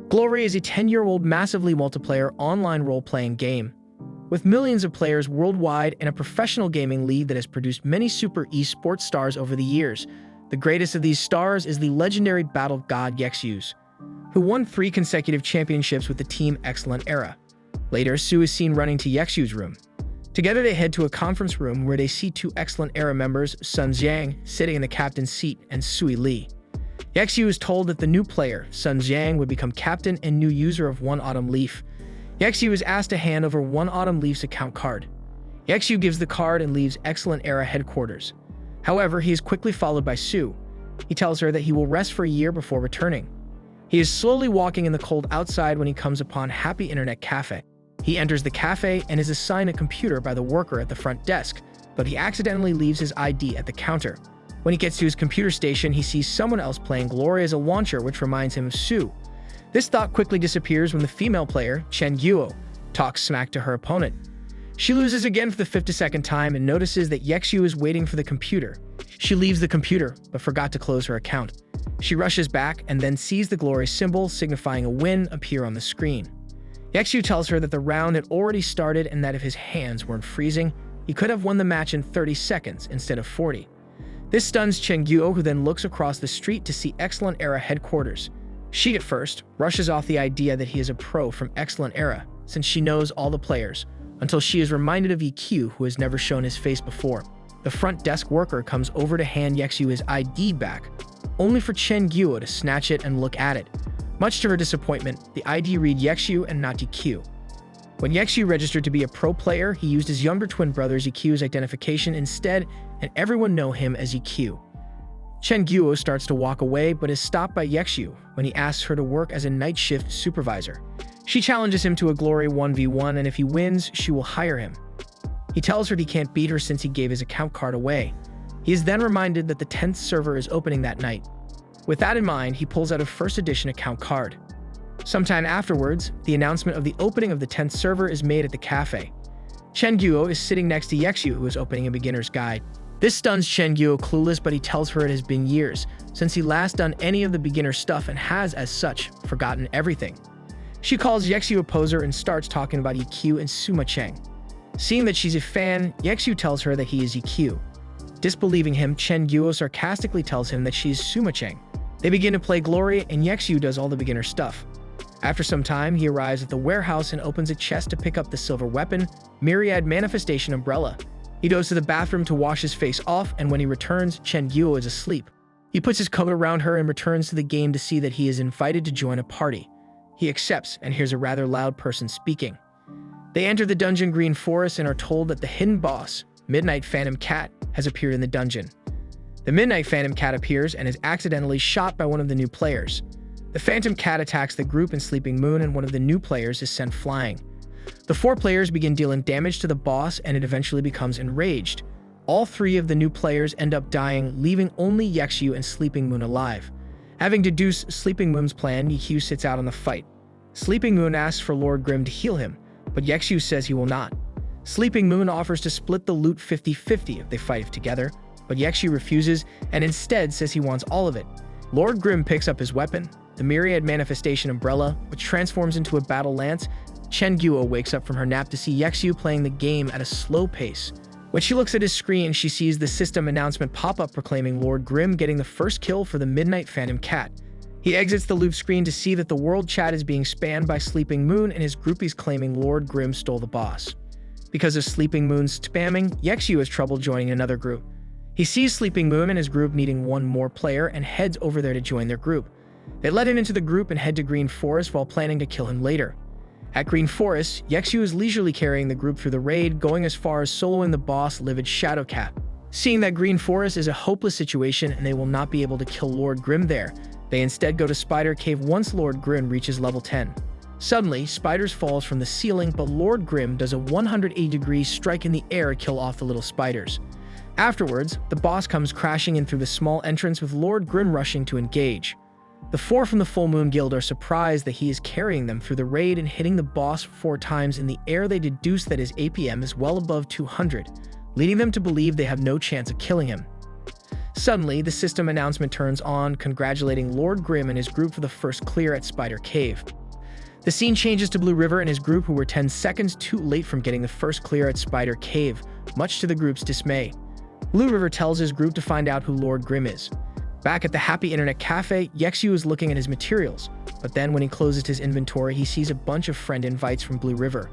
Glory is a 10-year-old massively multiplayer online role-playing game, with millions of players worldwide and a professional gaming league that has produced many super esports stars over the years. The greatest of these stars is the legendary battle god Exile, who won 3 consecutive championships with the team Excellent Era. Later, Sue is seen running to Exu's room. Together they head to a conference room where they see 2 Excellent Era members, Sun Jiang, sitting in the captain's seat, and Sui Li. Exile is told that the new player, Sun Jiang, would become captain and new user of One Autumn Leaf. Exile is asked to hand over One Autumn Leaf's account card. Exile gives the card and leaves Excellent Era headquarters. However, he is quickly followed by Sue. He tells her that he will rest for a year before returning. He is slowly walking in the cold outside when he comes upon Happy Internet Cafe. He enters the cafe and is assigned a computer by the worker at the front desk, but he accidentally leaves his ID at the counter. When he gets to his computer station, he sees someone else playing Glory as a launcher, which reminds him of Sue. This thought quickly disappears when the female player, Chen Guo, talks smack to her opponent. She loses again for the 52nd time and notices that Exile is waiting for the computer. She leaves the computer, but forgot to close her account. She rushes back and then sees the Glory symbol signifying a win appear on the screen. Exile tells her that the round had already started and that if his hands weren't freezing, he could have won the match in 30 seconds instead of 40. This stuns Chen Guo, who then looks across the street to see Excellent Era headquarters. She, at first, rushes off the idea that he is a pro from Excellent Era, since she knows all the players, until she is reminded of EQ, who has never shown his face before. The front desk worker comes over to hand Exile his ID back, only for Chen Guo to snatch it and look at it. Much to her disappointment, the ID read Exile and not EQ. When Exile registered to be a pro player, he used his younger twin brother's EQ's identification instead, and everyone know him as EQ. Chen Guo starts to walk away, but is stopped by Exile when he asks her to work as a night shift supervisor. She challenges him to a Glory 1v1, and if he wins, she will hire him. He tells her he can't beat her since he gave his account card away. He is then reminded that the 10th server is opening that night. With that in mind, he pulls out a first edition account card. Sometime afterwards, the announcement of the opening of the 10th server is made at the cafe. Chen Guo is sitting next to Exile, who is opening a beginner's guide. This stuns Chen Guo clueless, but he tells her it has been years since he last done any of the beginner stuff and has, as such, forgotten everything. She calls Exile a poser and starts talking about EQ and Suma Cheng. Seeing that she's a fan, Exile tells her that he is EQ. Disbelieving him, Chen Guo sarcastically tells him that she is Suma Cheng. They begin to play Glory, and Exile does all the beginner stuff. After some time, he arrives at the warehouse and opens a chest to pick up the silver weapon, Myriad Manifestation Umbrella. He goes to the bathroom to wash his face off, and when he returns, Chen Guo is asleep. He puts his coat around her and returns to the game to see that he is invited to join a party. He accepts and hears a rather loud person speaking. They enter the dungeon Green Forest and are told that the hidden boss, Midnight Phantom Cat, has appeared in the dungeon. The Midnight Phantom Cat appears and is accidentally shot by one of the new players. The Phantom Cat attacks the group in Sleeping Moon, and one of the new players is sent flying. The 4 players begin dealing damage to the boss, and it eventually becomes enraged. All 3 of the new players end up dying, leaving only Exile and Sleeping Moon alive. Having deduced Sleeping Moon's plan, EQ sits out on the fight. Sleeping Moon asks for Lord Grimm to heal him, but Exile says he will not. Sleeping Moon offers to split the loot 50-50 if they fight together, but Exile refuses and instead says he wants all of it. Lord Grimm picks up his weapon, the Myriad Manifestation Umbrella, which transforms into a battle lance. Chen Guo wakes up from her nap to see Exile playing the game at a slow pace. When she looks at his screen, she sees the system announcement pop up proclaiming Lord Grimm getting the first kill for the Midnight Phantom Cat. He exits the loop screen to see that the world chat is being spammed by Sleeping Moon and his groupies claiming Lord Grimm stole the boss. Because of Sleeping Moon's spamming, Exile has trouble joining another group. He sees Sleeping Moon and his group needing one more player and heads over there to join their group. They let him into the group and head to Green Forest while planning to kill him later. At Green Forest, Exile is leisurely carrying the group through the raid, going as far as soloing the boss Livid Shadowcat. Seeing that Green Forest is a hopeless situation and they will not be able to kill Lord Grimm there, they instead go to Spider Cave once Lord Grimm reaches level 10. Suddenly, spiders falls from the ceiling, but Lord Grimm does a 180-degree strike in the air to kill off the little spiders. Afterwards, the boss comes crashing in through the small entrance with Lord Grimm rushing to engage. The 4 from the Full Moon Guild are surprised that he is carrying them through the raid and hitting the boss 4 times in the air. They deduce that his APM is well above 200, leading them to believe they have no chance of killing him. Suddenly, the system announcement turns on, congratulating Lord Grimm and his group for the first clear at Spider Cave. The scene changes to Blue River and his group, who were 10 seconds too late from getting the first clear at Spider Cave, much to the group's dismay. Blue River tells his group to find out who Lord Grimm is. Back at the Happy Internet Cafe, Yexu is looking at his materials, but then when he closes his inventory, he sees a bunch of friend invites from Blue River.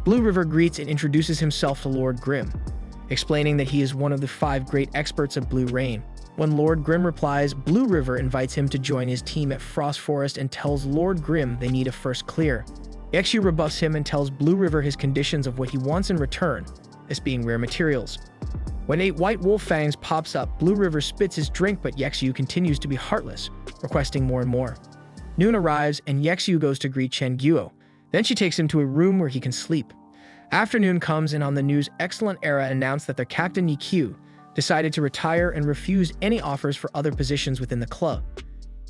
Blue River greets and introduces himself to Lord Grimm, explaining that he is one of the 5 great experts of Blue Rain. When Lord Grimm replies, Blue River invites him to join his team at Frost Forest and tells Lord Grimm they need a first clear. Yexu rebuffs him and tells Blue River his conditions of what he wants in return, this being rare materials. When 8 White Wolf Fangs pops up, Blue River spits his drink, but Yexu continues to be heartless, requesting more and more. Noon arrives, and Yexu goes to greet Chen Guo. Then she takes him to a room where he can sleep. Afternoon comes, and on the news, Excellent Era announced that their captain Yiqiu decided to retire and refused any offers for other positions within the club.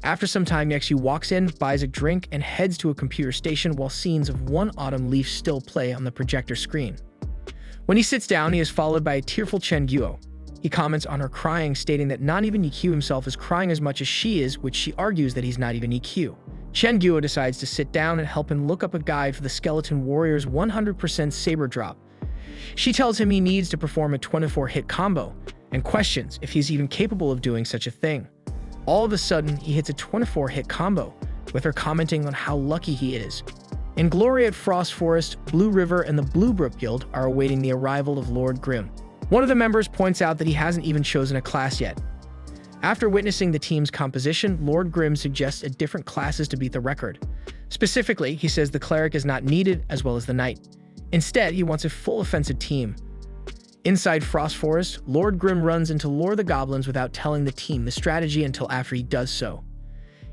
After some time, Yexu walks in, buys a drink, and heads to a computer station while scenes of One Autumn Leaf still play on the projector screen. When he sits down, he is followed by a tearful Chen Guo. He comments on her crying, stating that not even Yiqiu himself is crying as much as she is, which she argues that he's not even Yiqiu. Chen Guo decides to sit down and help him look up a guide for the Skeleton Warrior's 100% Saber Drop. She tells him he needs to perform a 24-hit combo, and questions if he's even capable of doing such a thing. All of a sudden, he hits a 24-hit combo, with her commenting on how lucky he is. In glory at Frost Forest, Blue River and the Blue Brook Guild are awaiting the arrival of Lord Grimm. One of the members points out that he hasn't even chosen a class yet. After witnessing the team's composition, Lord Grimm suggests a different classes to beat the record. Specifically, he says the cleric is not needed, as well as the knight. Instead, he wants a full offensive team. Inside Frost Forest, Lord Grimm runs into Lore the Goblins without telling the team the strategy until after he does so.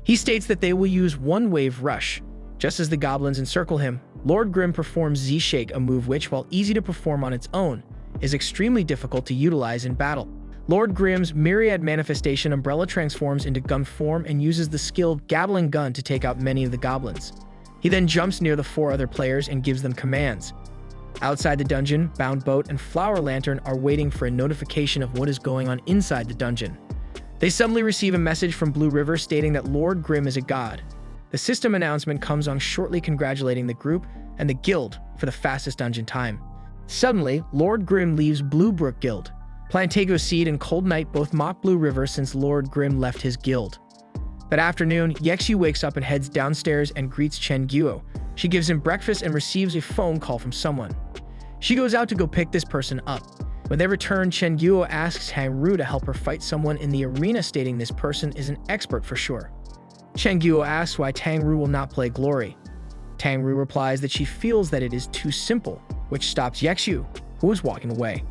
He states that they will use One Wave Rush. Just as the goblins encircle him, Lord Grimm performs Z-Shake, a move which, while easy to perform on its own, is extremely difficult to utilize in battle. Lord Grimm's Myriad Manifestation Umbrella transforms into gun form and uses the skill Gabbling Gun to take out many of the goblins. He then jumps near the 4 other players and gives them commands. Outside the dungeon, Bound Boat and Flower Lantern are waiting for a notification of what is going on inside the dungeon. They suddenly receive a message from Blue River stating that Lord Grimm is a god. The system announcement comes on shortly congratulating the group and the guild for the fastest dungeon time. Suddenly, Lord Grimm leaves Blue Brook Guild. Plantago Seed and Cold Knight both mock Blue River since Lord Grimm left his guild. That afternoon, Yexu wakes up and heads downstairs and greets Chen Guo. She gives him breakfast and receives a phone call from someone. She goes out to go pick this person up. When they return, Chen Guo asks Tang Ru to help her fight someone in the arena, stating this person is an expert for sure. Chen Guo asks why Tang Ru will not play Glory. Tang Ru replies that she feels that it is too simple, which stops Yexu, who is walking away.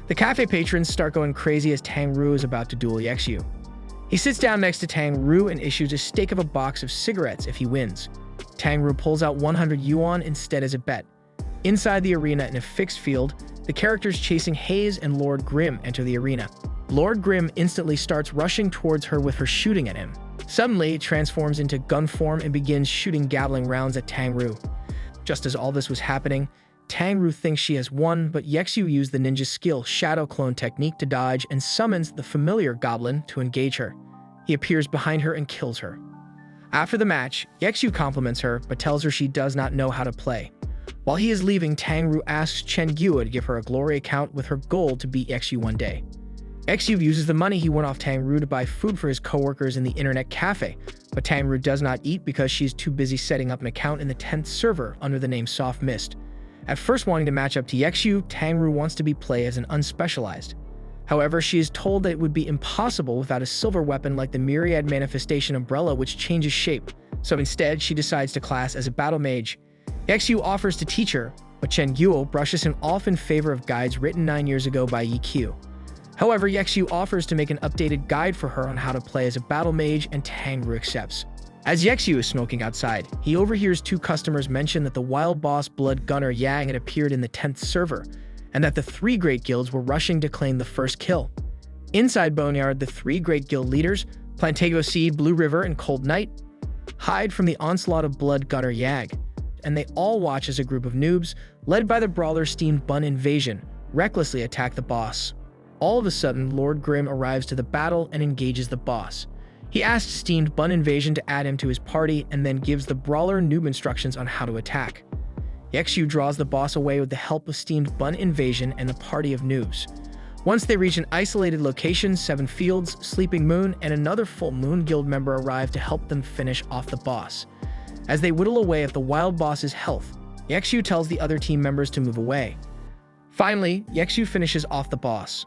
The cafe patrons start going crazy as Tang Ru is about to duel Yexu. He sits down next to Tang Ru and issues a stake of a box of cigarettes if he wins. Tang Ru pulls out 100 yuan instead as a bet. Inside the arena in a fixed field, the characters chasing Haze and Lord Grimm enter the arena. Lord Grimm instantly starts rushing towards her with her shooting at him. Suddenly, it transforms into gun form and begins shooting gabbling rounds at Tang Ru. Just as all this was happening, Tang Ru thinks she has won, but Yexu used the ninja skill Shadow Clone technique to dodge and summons the familiar goblin to engage her. He appears behind her and kills her. After the match, Yexu compliments her, but tells her she does not know how to play. While he is leaving, Tang Ru asks Chen Guo to give her a glory account with her goal to beat Yexu one day. Yexu uses the money he won off Tang Ru to buy food for his coworkers in the internet cafe, but Tang Ru does not eat because she's too busy setting up an account in the 10th server under the name Soft Mist. At first wanting to match up to Yexu, Tang Ru wants to be played as an unspecialized. However, she is told that it would be impossible without a silver weapon like the Myriad Manifestation Umbrella, which changes shape, so instead she decides to class as a battle mage. Yexu offers to teach her, but Chen Guo brushes him off in favor of guides written 9 years ago by Yiqiu. However, Yexu offers to make an updated guide for her on how to play as a battle mage, and Tang Ru accepts. As Yexu is smoking outside, he overhears 2 customers mention that the wild boss Blood Gunner Yang had appeared in the 10th server, and that the 3 great guilds were rushing to claim the first kill. Inside Boneyard, the 3 great guild leaders, Plantago Seed, Blue River, and Cold Knight, hide from the onslaught of Blood Gunner Yang, and they all watch as a group of noobs, led by the brawler Steam Bun Invasion, recklessly attack the boss. All of a sudden, Lord Grimm arrives to the battle and engages the boss. He asks Steamed Bun Invasion to add him to his party and then gives the brawler noob instructions on how to attack. Yexu draws the boss away with the help of Steamed Bun Invasion and a party of noobs. Once they reach an isolated location, 7 Fields, Sleeping Moon, and another Full Moon Guild member arrive to help them finish off the boss. As they whittle away at the wild boss's health, Yexu tells the other team members to move away. Finally, Yexu finishes off the boss.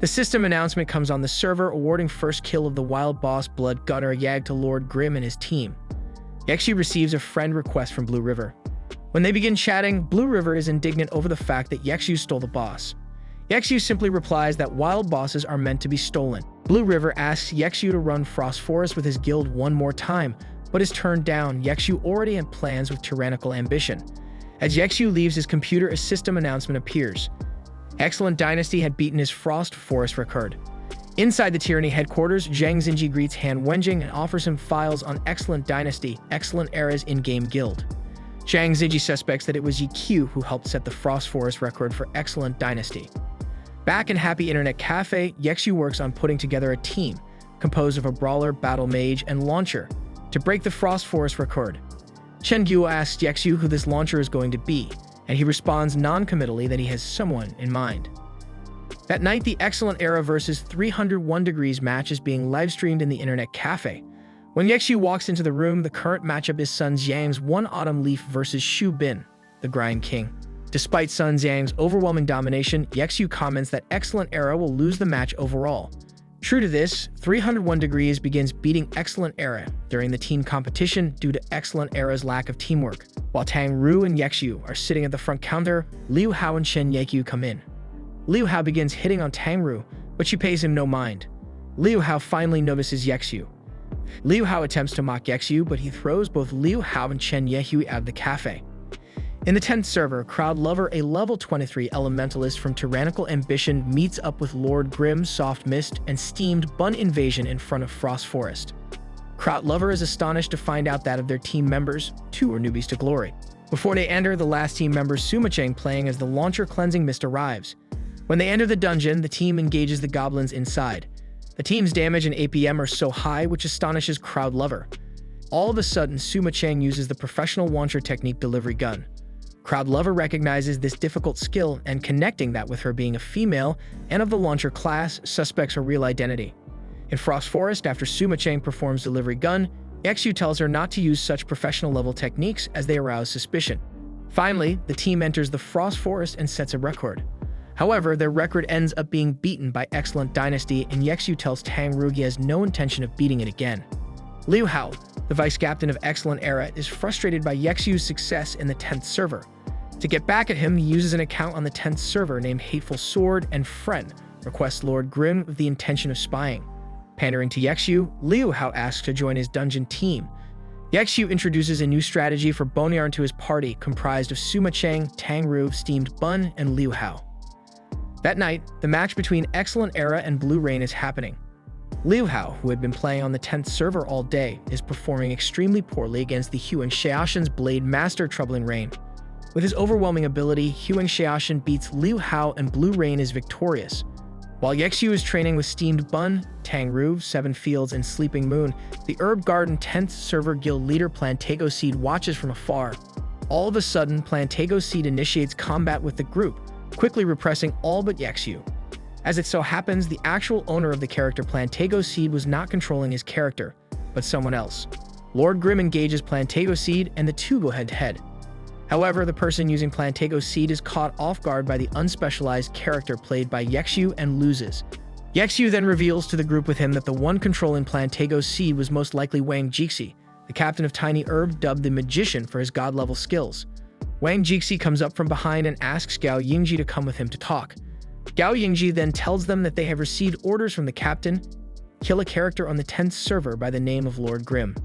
The system announcement comes on the server, awarding first kill of the wild boss Blood Gunner Yag to Lord Grimm and his team. Yexu receives a friend request from Blue River. When they begin chatting, Blue River is indignant over the fact that Yexu stole the boss. Yexu simply replies that wild bosses are meant to be stolen. Blue River asks Yexu to run Frost Forest with his guild one more time, but is turned down. Yexu already had plans with tyrannical ambition. As Yexu leaves, his computer, a system announcement appears. Excellent Dynasty had beaten his Frost Forest record. Inside the Tyranny headquarters, Zhang Xinji greets Han Wenjing and offers him files on Excellent Dynasty, Excellent Era's in-game guild. Zhang Xinji suspects that it was Yiqiu who helped set the Frost Forest record for Excellent Dynasty. Back in Happy Internet Cafe, Yexu works on putting together a team, composed of a brawler, battle mage, and launcher, to break the Frost Forest record. Chen Guo asks Yexu who this launcher is going to be, and he responds non-committally that he has someone in mind. That night, the Excellent Era vs 301 Degrees match is being live-streamed in the Internet Cafe. When Yexu walks into the room, the current matchup is Sun Xiang's One Autumn Leaf versus Xu Bin, the Grind King. Despite Sun Xiang's overwhelming domination, Yexu comments that Excellent Era will lose the match overall. True to this, 301 Degrees begins beating Excellent Era during the team competition due to Excellent Era's lack of teamwork. While Tang Ru and Yexu are sitting at the front counter, Liu Hao and Shen Yekyu come in. Liu Hao begins hitting on Tang Ru, but she pays him no mind. Liu Hao finally notices Yexu. Liu Hao attempts to mock Yexu, but he throws both Liu Hao and Chen Yekyu out of the cafe. In the 10th server, Crowd Lover, a level 23 elementalist from Tyrannical Ambition, meets up with Lord Grimm, Soft Mist, and Steamed Bun Invasion in front of Frost Forest. Crowd Lover is astonished to find out that of their team members, 2 are newbies to glory. Before they enter, the last team member, Suma Chang, playing as the Launcher Cleansing Mist, arrives. When they enter the dungeon, the team engages the goblins inside. The team's damage and APM are so high, which astonishes Crowd Lover. All of a sudden, Suma Chang uses the professional launcher technique Delivery Gun. Crowd Lover recognizes this difficult skill, and connecting that with her being a female and of the launcher class, suspects her real identity. In Frost Forest, after Suma Chang performs Delivery Gun, Yexu tells her not to use such professional level techniques as they arouse suspicion. Finally, the team enters the Frost Forest and sets a record. However, their record ends up being beaten by Excellent Dynasty, and Yexu tells Tang Ru he has no intention of beating it again. Liu Hao, the vice-captain of Excellent Era, is frustrated by Yexu's success in the 10th server. To get back at him, he uses an account on the 10th server named Hateful Sword and Friend, requests Lord Grimm with the intention of spying. Pandering to Yexu, Liu Hao asks to join his dungeon team. Yexu introduces a new strategy for Boneyard to his party, comprised of Suma Chang, Tang Ru, Steamed Bun, and Liu Hao. That night, the match between Excellent Era and Blue Rain is happening. Liu Hao, who had been playing on the 10th server all day, is performing extremely poorly against the Huang Xiaoshan's Blade Master Troubling Rain. With his overwhelming ability, Huang Xiaoshan beats Liu Hao and Blue Rain is victorious. While Yexu is training with Steamed Bun, Tang Ru, 7 Fields, and Sleeping Moon, the Herb Garden 10th server guild leader Plantago Seed watches from afar. All of a sudden, Plantago Seed initiates combat with the group, quickly repressing all but Yexu. As it so happens, the actual owner of the character Plantago Seed was not controlling his character, but someone else. Lord Grimm engages Plantago Seed, and the two go head-to-head. However, the person using Plantago Seed is caught off guard by the unspecialized character played by Yexu and loses. Yexu then reveals to the group with him that the one controlling Plantago Seed was most likely Wang Jixi, the captain of Tiny Herb, dubbed the Magician for his god-level skills. Wang Jixi comes up from behind and asks Gao Yingji to come with him to talk. Gao Yingji then tells them that they have received orders from the captain, kill a character on the 10th server by the name of Lord Grimm.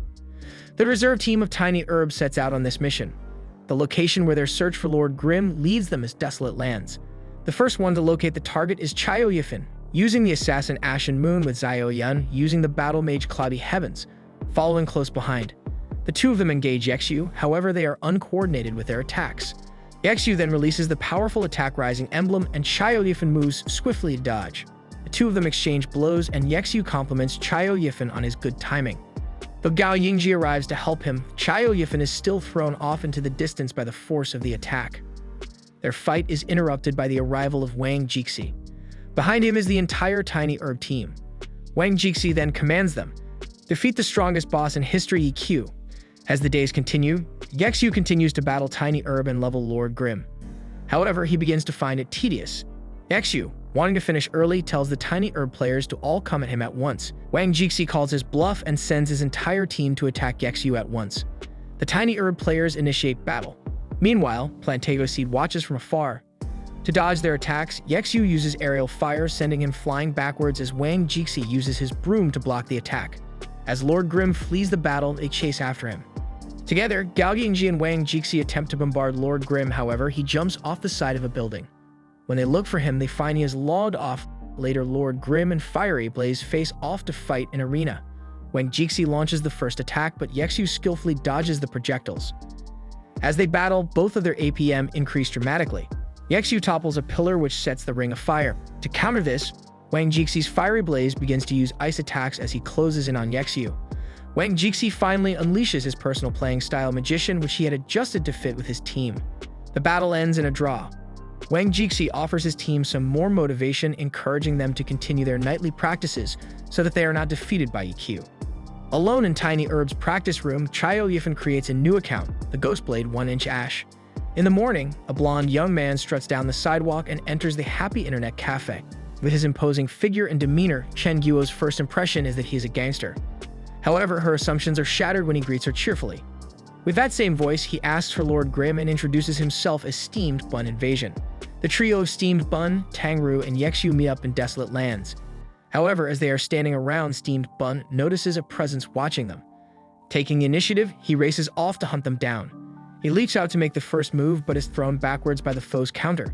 The reserve team of Tiny Herb sets out on this mission. The location where their search for Lord Grimm leads them is Desolate Lands. The first one to locate the target is Chayo Yifan, using the assassin Ashen Moon with Zhao Yun using the battle mage Cloudy Heavens, following close behind. The two of them engage Yexu, however they are uncoordinated with their attacks. Yexu then releases the powerful attack Rising Emblem, and Chayo Yifan moves swiftly to dodge. The two of them exchange blows, and Yexu compliments Chayo Yifan on his good timing. Though Gao Yingji arrives to help him, Chayo Yifan is still thrown off into the distance by the force of the attack. Their fight is interrupted by the arrival of Wang Jixi. Behind him is the entire Tiny Herb team. Wang Jixi then commands them, defeat the strongest boss in history EQ. As the days continue, Yexu continues to battle Tiny Herb and level Lord Grimm. However, he begins to find it tedious. Yexu, wanting to finish early, tells the Tiny Herb players to all come at him at once. Wang Jixi calls his bluff and sends his entire team to attack Yexu at once. The Tiny Herb players initiate battle. Meanwhile, Plantago Seed watches from afar. To dodge their attacks, Yexu uses aerial fire, sending him flying backwards as Wang Jixi uses his broom to block the attack. As Lord Grimm flees the battle, they chase after him. Together, Gao Yingji and Wang Jixi attempt to bombard Lord Grimm. However, he jumps off the side of a building. When they look for him, they find he is logged off. Later, Lord Grimm and Fiery Blaze face off to fight in arena. Wang Jixi launches the first attack, but Yexu skillfully dodges the projectiles. As they battle, both of their APM increase dramatically. Yexu topples a pillar, which sets the ring afire. To counter this, Wang Jixi's Fiery Blaze begins to use ice attacks as he closes in on Yexu. Wang Jixi finally unleashes his personal playing style Magician, which he had adjusted to fit with his team. The battle ends in a draw. Wang Jixi offers his team some more motivation, encouraging them to continue their nightly practices so that they are not defeated by EQ. Alone in Tiny Herb's practice room, Chayo Yifan creates a new account, the Ghostblade 1-inch Ash. In the morning, a blonde young man struts down the sidewalk and enters the Happy Internet Cafe. With his imposing figure and demeanor, Chen Guo's first impression is that he is a gangster. However, her assumptions are shattered when he greets her cheerfully. With that same voice, he asks for Lord Grimm and introduces himself as Steamed Bun Invasion. The trio of Steamed Bun, Tangru, and Yexu meet up in desolate lands. However, as they are standing around, Steamed Bun notices a presence watching them. Taking the initiative, he races off to hunt them down. He leaps out to make the first move, but is thrown backwards by the foe's counter.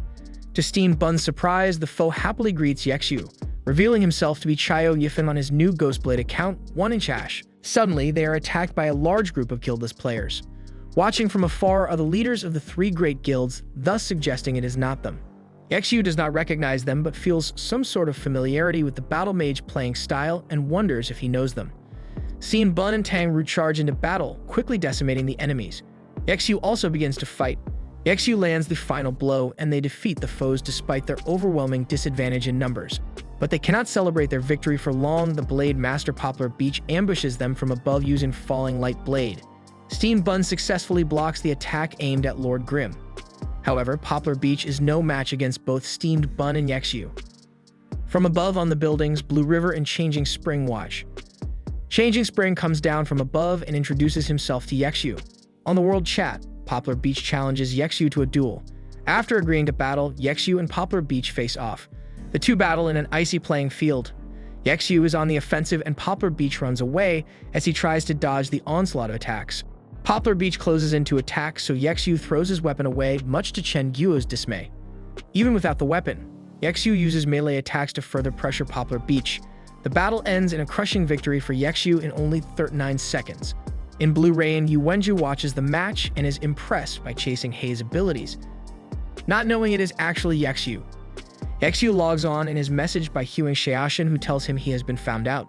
To Steamed Bun's surprise, the foe happily greets Yexu, revealing himself to be Chayo Yifan on his new Ghostblade account, 1-inch Ash. Suddenly, they are attacked by a large group of guildless players. Watching from afar are the leaders of the three great guilds, thus suggesting it is not them. Yexu does not recognize them, but feels some sort of familiarity with the battle mage playing style and wonders if he knows them. Steamed Bun and Tangru charge into battle, quickly decimating the enemies. Yexu also begins to fight. Yexu lands the final blow, and they defeat the foes despite their overwhelming disadvantage in numbers. But they cannot celebrate their victory for long. The Blade Master Poplar Beach ambushes them from above using Falling Light Blade. Steamed Bun successfully blocks the attack aimed at Lord Grimm. However, Poplar Beach is no match against both Steamed Bun and Yexu. From above on the buildings, Blue River and Changing Spring watch. Changing Spring comes down from above and introduces himself to Yexu. On the world chat, Poplar Beach challenges Yexu to a duel. After agreeing to battle, Yexu and Poplar Beach face off. The two battle in an icy playing field. Yexu is on the offensive and Poplar Beach runs away as he tries to dodge the onslaught of attacks. Poplar Beach closes in to attack, so Yexu throws his weapon away, much to Chen Guo's dismay. Even without the weapon, Yexu uses melee attacks to further pressure Poplar Beach. The battle ends in a crushing victory for Yexu in only 39 seconds. In Blue Rain, Yu Wenju watches the match and is impressed by Chasing Hei's abilities, not knowing it is actually Yexu. Yexu logs on and is messaged by Huang Xiaoshan, who tells him he has been found out.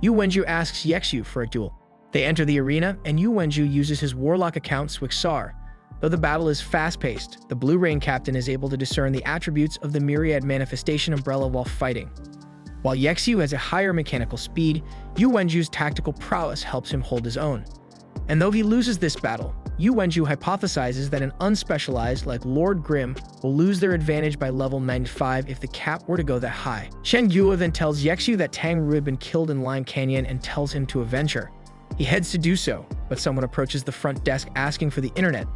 Yu Wenju asks Yexu for a duel. They enter the arena, and Yu Wenju uses his warlock account Swixar. Though the battle is fast-paced, the Blue Rain captain is able to discern the attributes of the Myriad Manifestation Umbrella while fighting. While Yexu has a higher mechanical speed, Yu Wenju's tactical prowess helps him hold his own. And though he loses this battle, Yu Wenju hypothesizes that an unspecialized like Lord Grimm will lose their advantage by level 95 if the cap were to go that high. Chen Guo then tells Yexu that Tangru had been killed in Lime Canyon and tells him to avenge her. He heads to do so, but someone approaches the front desk asking for the internet.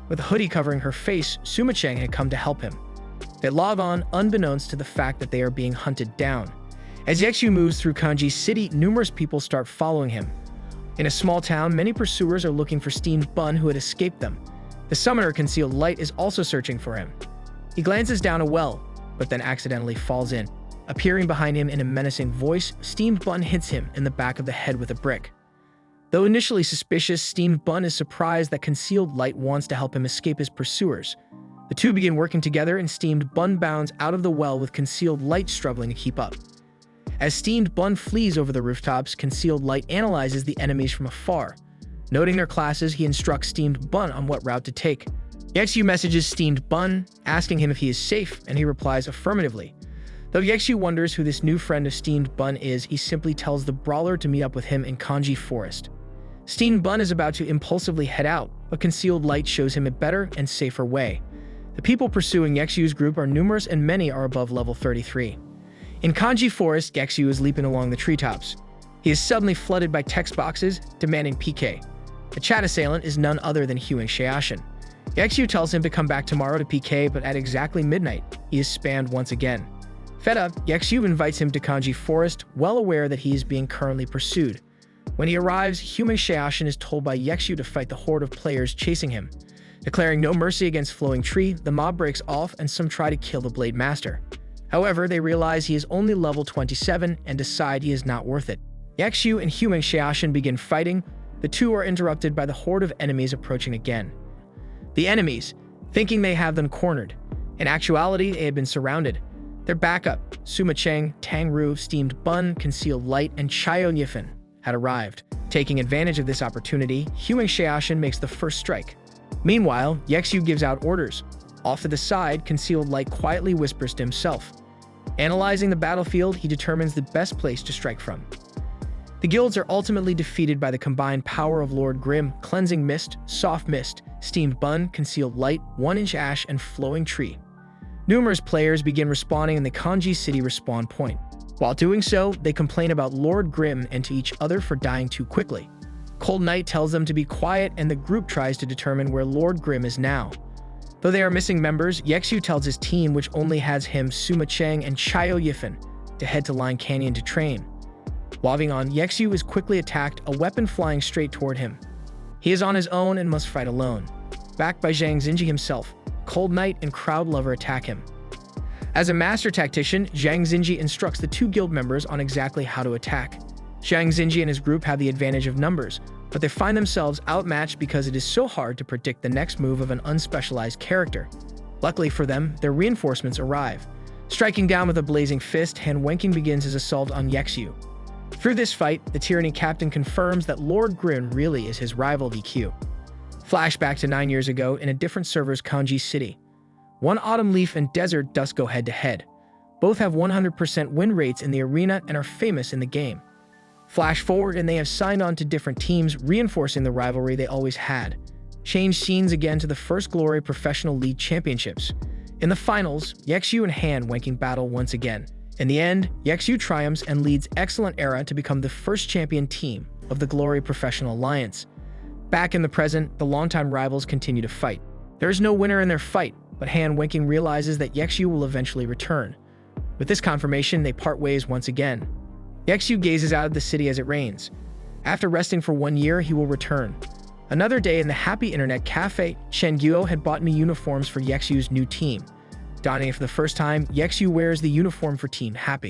With a hoodie covering her face, Suma Cheng had come to help him. They log on unbeknownst to the fact that they are being hunted down. As Yexu moves through Kanji City, numerous people start following him. In a small town, many pursuers are looking for Steamed Bun who had escaped them. The summoner Concealed Light is also searching for him. He glances down a well, but then accidentally falls in. Appearing behind him in a menacing voice, Steamed Bun hits him in the back of the head with a brick. Though initially suspicious, Steamed Bun is surprised that Concealed Light wants to help him escape his pursuers. The two begin working together and Steamed Bun bounds out of the well with Concealed Light struggling to keep up. As Steamed Bun flees over the rooftops, Concealed Light analyzes the enemies from afar. Noting their classes, he instructs Steamed Bun on what route to take. Yexu messages Steamed Bun, asking him if he is safe, and he replies affirmatively. Though Yexu wonders who this new friend of Steamed Bun is, he simply tells the brawler to meet up with him in Kanji Forest. Steamed Bun is about to impulsively head out, but Concealed Light shows him a better and safer way. The people pursuing Yexu's group are numerous and many are above level 33. In Kanji Forest, Yexu is leaping along the treetops. He is suddenly flooded by text boxes demanding PK. The chat assailant is none other than Huang Xiaoshan. Yexu tells him to come back tomorrow to PK, but at exactly midnight, he is spammed once again. Fed up, Yexu invites him to Kanji Forest, well aware that he is being currently pursued. When he arrives, Huang Xiaoshan is told by Yexu to fight the horde of players chasing him. Declaring no mercy against Flowing Tree, the mob breaks off and some try to kill the Blade Master. However, they realize he is only level 27 and decide he is not worth it. Yexu and Huang Xiaoshan begin fighting. The two are interrupted by the horde of enemies approaching again. The enemies, thinking they have them cornered. In actuality, they had been surrounded. Their backup, Suma Cheng, Tang Ru, Steamed Bun, Concealed Light, and Chayo Yifan, had arrived. Taking advantage of this opportunity, Huang Xiaoshan makes the first strike. Meanwhile, Yexu gives out orders. Off to the side, Concealed Light quietly whispers to himself. Analyzing the battlefield, he determines the best place to strike from. The guilds are ultimately defeated by the combined power of Lord Grimm, Cleansing Mist, Soft Mist, Steamed Bun, Concealed Light, 1-inch Ash, and Flowing Tree. Numerous players begin respawning in the Kanji City respawn point. While doing so, they complain about Lord Grimm and to each other for dying too quickly. Cold Knight tells them to be quiet and the group tries to determine where Lord Grimm is now. Though they are missing members, Yexu tells his team, which only has him, Suma Cheng, and Chayo Yifan, to head to Line Canyon to train. Logging on, Yexu is quickly attacked, a weapon flying straight toward him. He is on his own and must fight alone. Backed by Zhang Xinji himself, Cold Knight and Crowd Lover attack him. As a master tactician, Zhang Xinji instructs the two guild members on exactly how to attack. Zhang Xinji and his group have the advantage of numbers, but they find themselves outmatched because it is so hard to predict the next move of an unspecialized character. Luckily for them, their reinforcements arrive. Striking down with a blazing fist, Han Wenqing begins his assault on Yexu. Through this fight, the Tyranny captain confirms that Lord Grimm really is his rival VQ. Flashback to 9 years ago in a different server's Kanji City. One Autumn Leaf and Desert Dust go head-to-head. Both have 100% win rates in the arena and are famous in the game. Flash forward and they have signed on to different teams, reinforcing the rivalry they always had. Change scenes again to the First Glory Professional League Championships. In the finals, Yexu and Han Wenqing battle once again. In the end, Yexu triumphs and leads Excellent Era to become the first champion team of the Glory Professional Alliance. Back in the present, the longtime rivals continue to fight. There is no winner in their fight, but Han Wenqing realizes that Yexu will eventually return. With this confirmation, they part ways once again. Yexu gazes out of the city as it rains. After resting for 1 year, he will return. Another day in the Happy Internet Cafe, Shen Guo had bought me uniforms for Yexu's new team. Donning it for the first time, Yexu wears the uniform for Team Happy.